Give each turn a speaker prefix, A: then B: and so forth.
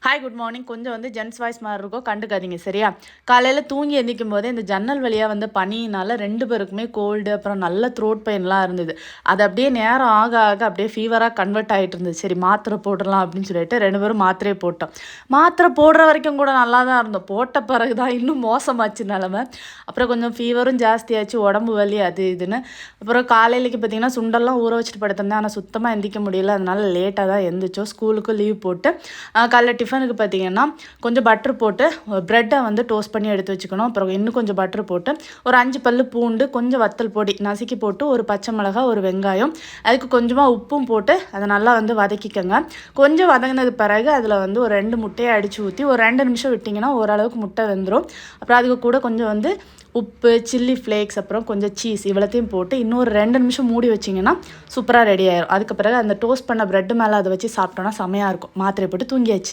A: Hi good morning. கொஞ்சம் வந்து gents voice மாதிரி இருக்கும், கண்டுக்காதீங்க சரியா. காலையில் தூங்கி எந்திக்கும் போதே இந்த ஜன்னல் வழியாக வந்து பனியினால 2 பேருக்குமே கோல்டு, அப்புறம் நல்ல த்ரோட் பெயின்லாம் இருந்தது. அது அப்படியே நேரம் ஆக ஆக அப்படியே ஃபீவராக கன்வெர்ட் ஆகிட்டு இருந்தது. சரி மாத்திரை போடலாம் அப்படின்னு சொல்லிட்டு 2 பேரும் மாத்திரையை போட்டோம். மாத்திரை போடுற வரைக்கும் கூட நல்லா தான் இருந்தோம். போட்ட பிறகு தான் இன்னும் மோசமாச்சு நிலமை. அப்புறம் கொஞ்சம் ஃபீவரும் ஜாஸ்தியாச்சு, உடம்பு வலி அது இதுன்னு. அப்புறம் காலையிலக்கு பார்த்தீங்கன்னா சுண்டெல்லாம் ஊற வச்சுட்டு படுத்திருந்தேன். ஆனால் சுத்தமாக எந்திக்க முடியல, அதனால லேட்டாக தான் எந்திரிச்சோம். ஸ்கூலுக்கு லீவ் போட்டு காலைல டிஃபனுக்கு பார்த்தீங்கன்னா கொஞ்சம் பட்டர் போட்டு ப்ரெட்டை வந்து டோஸ்ட் பண்ணி எடுத்து வச்சுக்கணும். அப்புறம் இன்னும் கொஞ்சம் பட்டர் போட்டு ஒரு 5 பல்லு பூண்டு, கொஞ்சம் வத்தல் பொடி நசுக்கி போட்டு, ஒரு பச்சை மிளகாய், ஒரு வெங்காயம், அதுக்கு கொஞ்சமாக உப்பும் போட்டு அதை நல்லா வந்து வதக்கிக்கோங்க. கொஞ்சம் வதங்கினது பிறகு அதில் வந்து ஒரு 2 முட்டையை அடித்து ஊற்றி ஒரு 2 நிமிஷம் விட்டிங்கன்னா ஓரளவுக்கு முட்டை வெந்துடும். அப்புறம் அதுக்கு கூட கொஞ்சம் வந்து உப்பு, சில்லி ஃப்ளேக்ஸ், அப்புறம் கொஞ்சம் சீஸ் இவ்வளோத்தையும் போட்டு இன்னொரு 2 நிமிஷம் மூடி வச்சிங்கன்னா சூப்பராக ரெடி ஆயிடும். அதுக்கு பிறகு அந்த டோஸ்ட் பண்ண ப்ரெட்டு மேலே அதை வச்சு சாப்பிட்டோன்னா செமையாக இருக்கும். மாத்திரை போட்டு தூங்கியாச்சு.